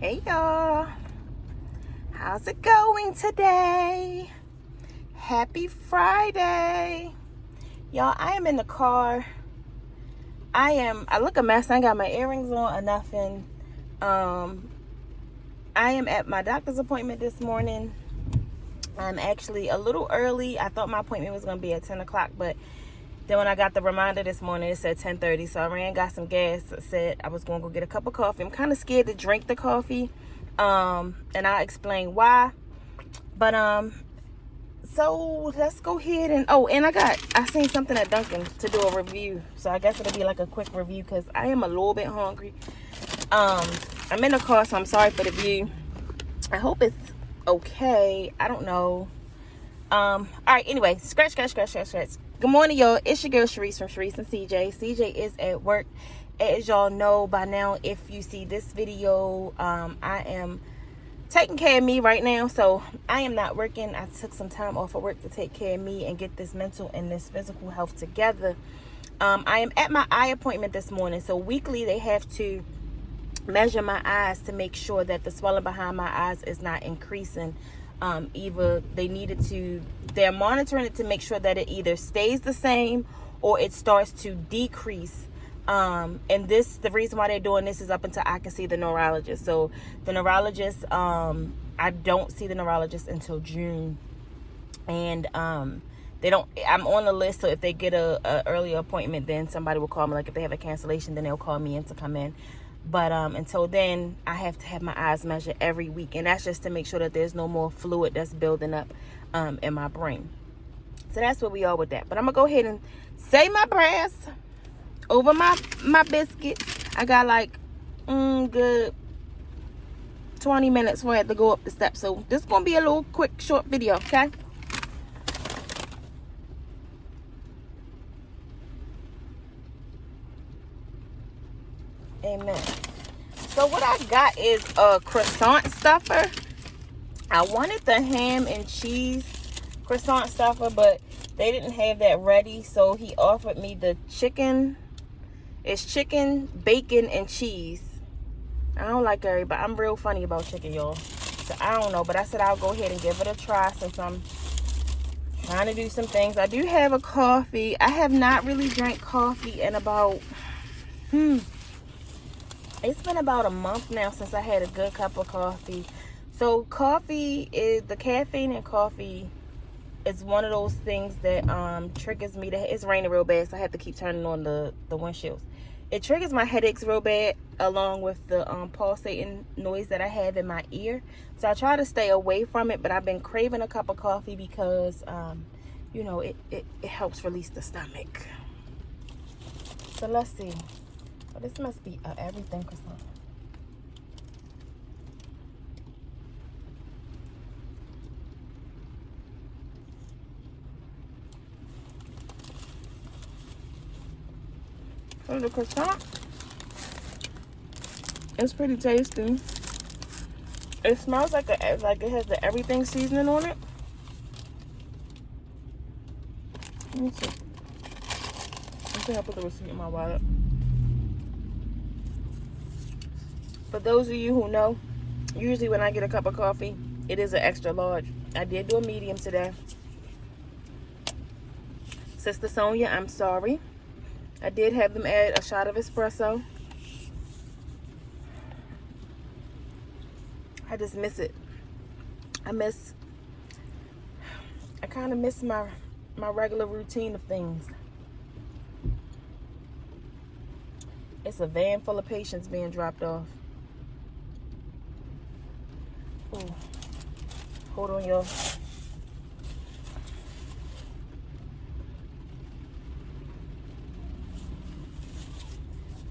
Hey y'all, how's it going today? Happy Friday. Y'all, I am in the car. I look a mess. I ain't got my earrings on or nothing. I am at my doctor's appointment this morning. I'm actually a little early. I thought my appointment was going to be at 10 o'clock, but then when I got the reminder this morning, it said 10:30. So I ran, got some gas, said I was going to go get a cup of coffee. I'm kind of scared to drink the coffee, and I'll explain why. But so let's go ahead and I seen something at Dunkin' to do a review. So I guess it'll be like a quick review because I am a little bit hungry. I'm in the car, so I'm sorry for the view. I hope it's okay. I don't know. All right, anyway, scratch. Good morning, y'all. It's your girl Sharice from Sharice and CJ. CJ is at work. As y'all know by now, if you see this video, I am taking care of me right now. So I am not working. I took some time off of work to take care of me and get this mental and this physical health together. I am at my eye appointment this morning. So weekly they have to measure my eyes to make sure that the swelling behind my eyes is not increasing. Either they're monitoring it to make sure that it either stays the same or it starts to decrease. And the reason why they're doing this is up until I can see the neurologist. So the neurologist, I don't see the neurologist until June. And, I'm on the list. So if they get a earlier appointment, then somebody will call me. Like if they have a cancellation, then they'll call me in to come in. But until then, I have to have my eyes measured every week. And that's just to make sure that there's no more fluid that's building up in my brain. So that's where we are with that. But I'm going to go ahead and say my prayers over my biscuit. I got like good 20 minutes for it to go up the steps. So this is going to be a little quick, short video, okay? Amen. So what I got is a croissant stuffer. I wanted the ham and cheese croissant stuffer, but they didn't have that ready. So he offered me the chicken. It's chicken, bacon, and cheese. I don't like everybody. I'm real funny about chicken, y'all. So I don't know, but I said I'll go ahead and give it a try since I'm trying to do some things. I do have a coffee. I have not really drank coffee in about it's been about a month now since I had a good cup of coffee. So the caffeine in coffee is one of those things that triggers me. It's raining real bad, so I have to keep turning on the windshields. It triggers my headaches real bad, along with the pulsating noise that I have in my ear. So I try to stay away from it, but I've been craving a cup of coffee because it helps release the stomach. So let's see. Oh, this must be everything croissant. So the croissant, it's pretty tasty. It smells like it has the everything seasoning on it. Let me see. I think I put the receipt in my wallet. For those of you who know, usually when I get a cup of coffee, it is an extra large. I did do a medium today. Sister Sonia, I'm sorry. I did have them add a shot of espresso. I just miss it. I kind of miss my regular routine of things. It's a van full of patients being dropped off. Ooh. Hold on, y'all.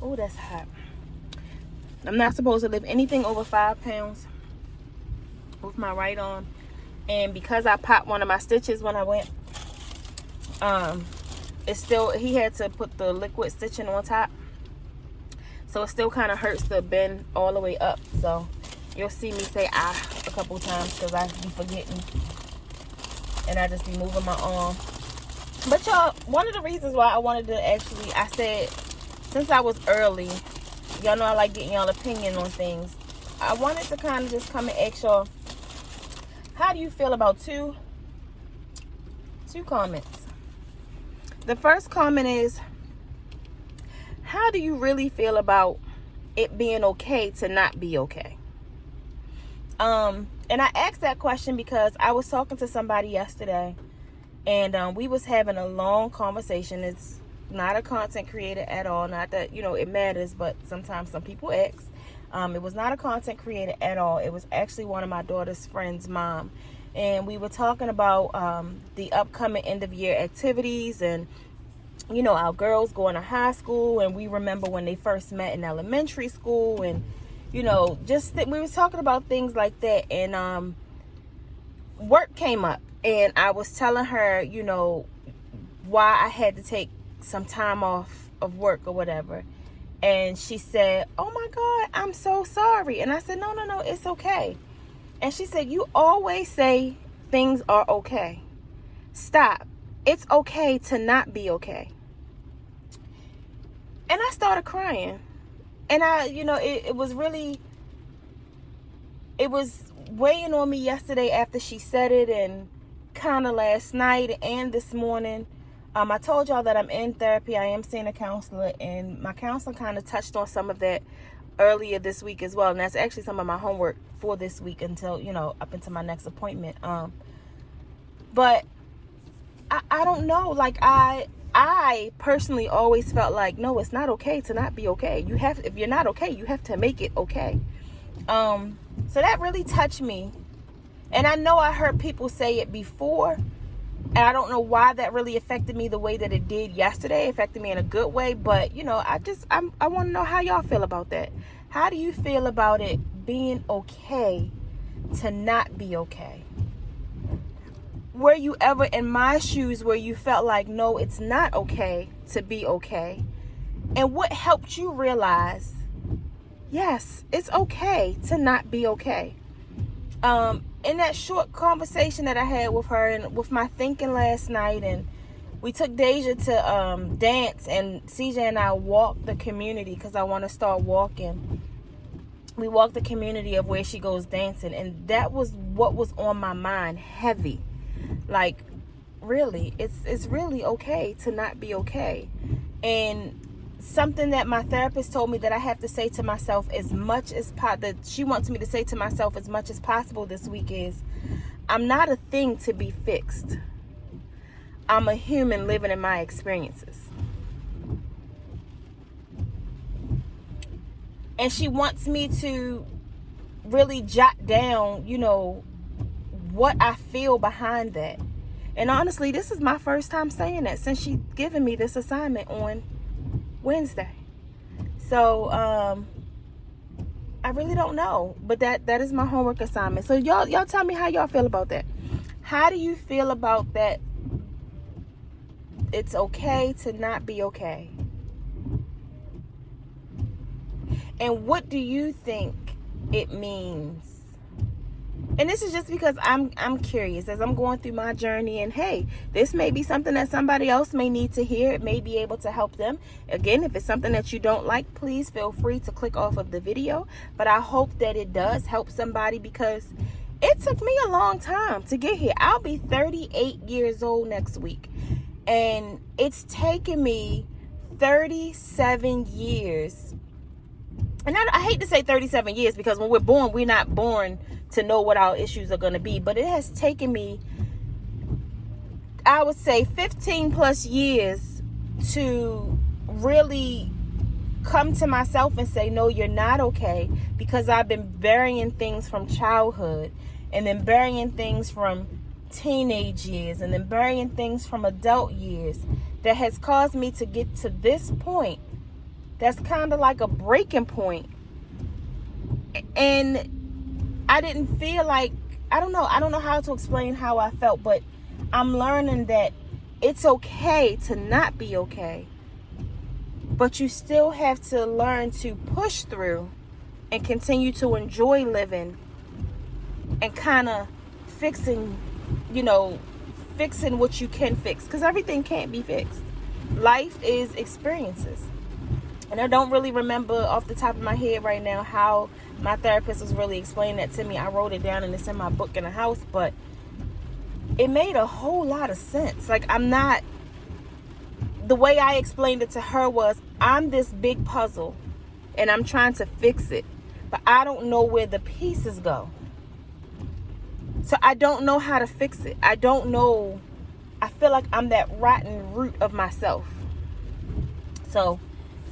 Oh, that's hot. I'm not supposed to lift anything over 5 pounds with my right arm. And because I popped one of my stitches when I went, he had to put the liquid stitching on top. So it still kind of hurts to bend all the way up. So you'll see me say a couple times because I be forgetting. And I just be moving my arm. But y'all, one of the reasons why I wanted to I said, since I was early, y'all know I like getting y'all opinion on things. I wanted to kind of just come and ask y'all, how do you feel about two comments? The first comment is, how do you really feel about it being okay to not be okay? And I asked that question because I was talking to somebody yesterday, and we was having a long conversation. It's not a content creator at all. Not that, it matters, but sometimes some people ask. It was not a content creator at all. It was actually one of my daughter's friend's mom. And we were talking about the upcoming end of year activities and, our girls going to high school. And we remember when they first met in elementary school. And, we was talking about things like that. And work came up. And I was telling her, why I had to take some time off of work or whatever. And she said, "Oh my God, I'm so sorry." And I said, no, it's okay. And she said, "You always say things are okay. Stop. It's okay to not be okay." And I started crying. And it was weighing on me yesterday after she said it, and kind of last night and this morning. I told y'all that I'm in therapy. I am seeing a counselor, and my counselor kind of touched on some of that earlier this week as well. And that's actually some of my homework for this week until, up until my next appointment. But I don't know. Like, I personally always felt like, no, it's not okay to not be okay. If you're not okay, you have to make it okay. So that really touched me. And I know I heard people say it before, and I don't know why that really affected me the way that it did yesterday. It affected me in a good way. But, I want to know how y'all feel about that. How do you feel about it being okay to not be okay? Were you ever in my shoes where you felt like, no, it's not okay to be okay? And what helped you realize, yes, it's okay to not be okay? In that short conversation that I had with her and with my thinking last night, and we took Deja to dance, and CJ and I walked the community because I want to start walking. We walked the community of where she goes dancing, and that was what was on my mind, heavy. Like, really, it's really okay to not be okay. And something that my therapist told me that I have to say to myself that she wants me to say to myself as much as possible this week is, I'm not a thing to be fixed. I'm a human living in my experiences. And she wants me to really jot down, what I feel behind that. And honestly, this is my first time saying that since she's given me this assignment on Wednesday. So I really don't know, but that is my homework assignment. So y'all tell me how y'all feel about that. How do you feel about that? It's okay to not be okay. And what do you think it means? And this is just because I'm curious as I'm going through my journey, and hey, this may be something that somebody else may need to hear. It may be able to help them. Again, if it's something that you don't like, please feel free to click off of the video. But I hope that it does help somebody, because it took me a long time to get here. I'll be 38 years old next week. And it's taken me 37 years. And I hate to say 37 years, because when we're born, we're not born to know what our issues are going to be. But it has taken me, I would say, 15 plus years to really come to myself and say, no, you're not okay. Because I've been burying things from childhood, and then burying things from teenage years, and then burying things from adult years, that has caused me to get to this point. That's kind of like a breaking point. And I didn't feel like, I don't know how to explain how I felt, but I'm learning that it's okay to not be okay. But you still have to learn to push through and continue to enjoy living, and kind of fixing what you can fix, because everything can't be fixed. Life is experiences. And I don't really remember off the top of my head right now how My therapist was really explaining that to me. I wrote it down and it's in my book in the house, but it made a whole lot of sense. Like, the way I explained it to her was, I'm this big puzzle and I'm trying to fix it, but I don't know where the pieces go. So I don't know how to fix it. I don't know. I feel like I'm that rotten root of myself. So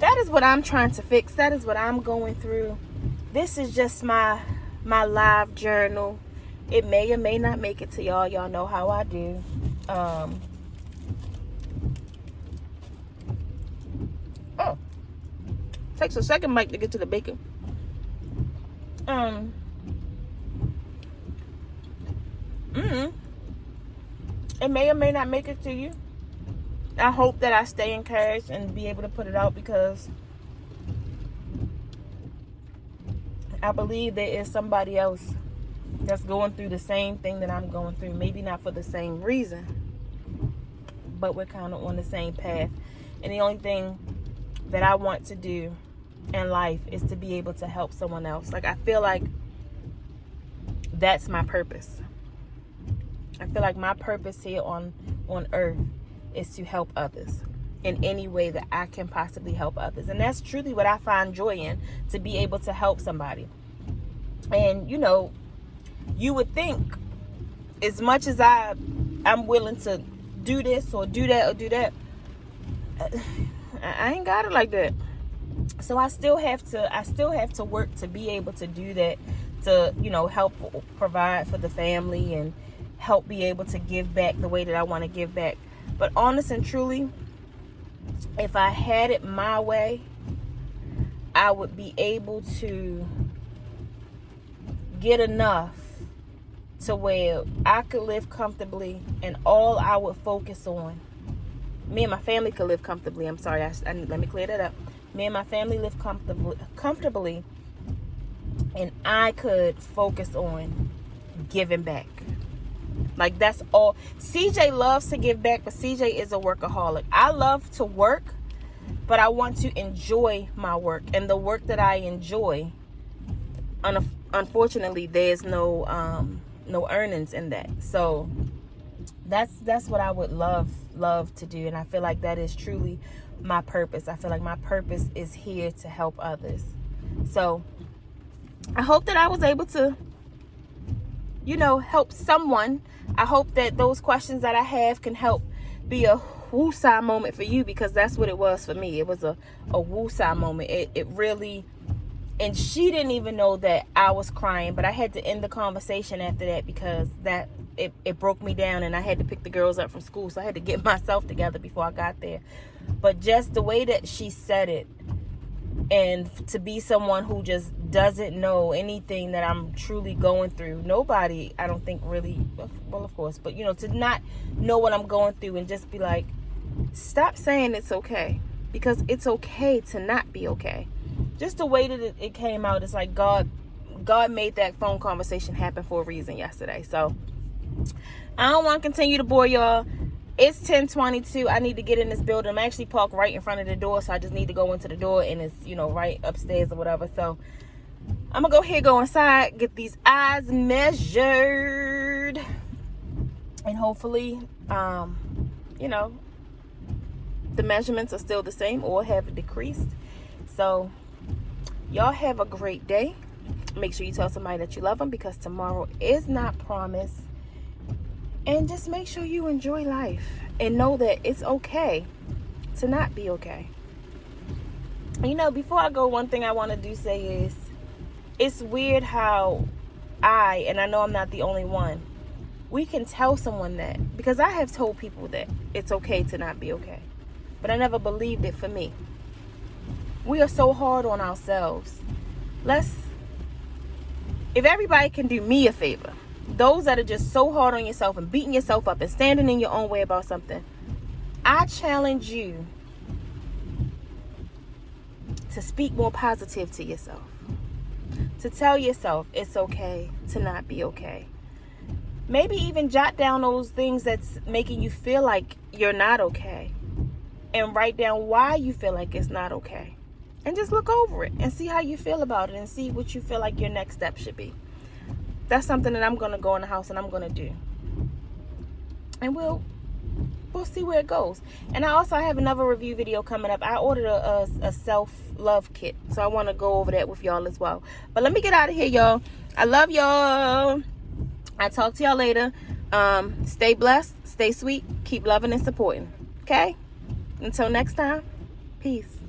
that is what I'm trying to fix. That is what I'm going through. This is just my live journal. It may or may not make it to y'all. Y'all know how I do. Takes a second, Mike, to get to the bacon. It may or may not make it to you. I hope that I stay encouraged and be able to put it out, because I believe there is somebody else that's going through the same thing that I'm going through. Maybe not for the same reason, but we're kind of on the same path. And the only thing that I want to do in life is to be able to help someone else. Like, I feel like that's my purpose. I feel like my purpose here on earth is to help others in any way that I can possibly help others. And that's truly what I find joy in, to be able to help somebody. And, you know, you would think, as much as I'm willing to do this or do that or do that, I ain't got it like that. So I still have to work to be able to do that, to, you know, help provide for the family and help be able to give back the way that I want to give back. But honest and truly, if I had it my way, I would be able to get enough to where I could live comfortably, and all I would focus on, me and my family could live comfortably. I'm sorry, let me clear that up. Me and my family live comfortably, and I could focus on giving back. Like, that's all. CJ loves to give back, but CJ is a workaholic. I love to work, but I want to enjoy my work. And the work that I enjoy, unfortunately, there's no earnings in that. So that's what I would love to do. And I feel like that is truly my purpose. I feel like my purpose is here to help others. So I hope that I was able to, you know, help someone. I hope that those questions that I have can help be a woosah moment for you, because that's what it was for me. It was a woosah moment. It really, and she didn't even know that I was crying, but I had to end the conversation after that, because it broke me down, and I had to pick the girls up from school, so I had to get myself together before I got there. But just the way that she said it, and to be someone who just doesn't know anything that I'm truly going through. Nobody, I don't think, really, well, of course, but, you know, to not know what I'm going through and just be like, stop saying it's okay, because it's okay to not be okay. Just the way that it came out, it's like God made that phone conversation happen for a reason yesterday. So I don't want to continue to bore y'all. It's 10:22. I need to get in this building. I'm actually parked right in front of the door, so I just need to go into the door, and it's, you know, right upstairs or whatever. So I'm gonna go inside, get these eyes measured, and hopefully, you know, the measurements are still the same or have decreased. So y'all have a great day. Make sure you tell somebody that you love them, because tomorrow is not promised. And just make sure you enjoy life and know that it's okay to not be okay. You know, before I go, one thing I want to say is, it's weird how and I know I'm not the only one, we can tell someone that, because I have told people that it's okay to not be okay, but I never believed it for me. We are so hard on ourselves. If everybody can do me a favor, those that are just so hard on yourself and beating yourself up and standing in your own way about something, I challenge you to speak more positive to yourself. To tell yourself it's okay to not be okay. Maybe even jot down those things that's making you feel like you're not okay, and write down why you feel like it's not okay. and just look over it and see how you feel about it and see what you feel like your next step should be. That's something that I'm going to go in the house and I'm going to do. And we'll see where it goes. And I also have another review video coming up. I ordered a self-love kit, so I want to go over that with y'all as well. But let me get out of here, y'all. I love y'all. I'll talk to y'all later. Stay blessed, stay sweet, keep loving and supporting. Okay? Until next time, peace.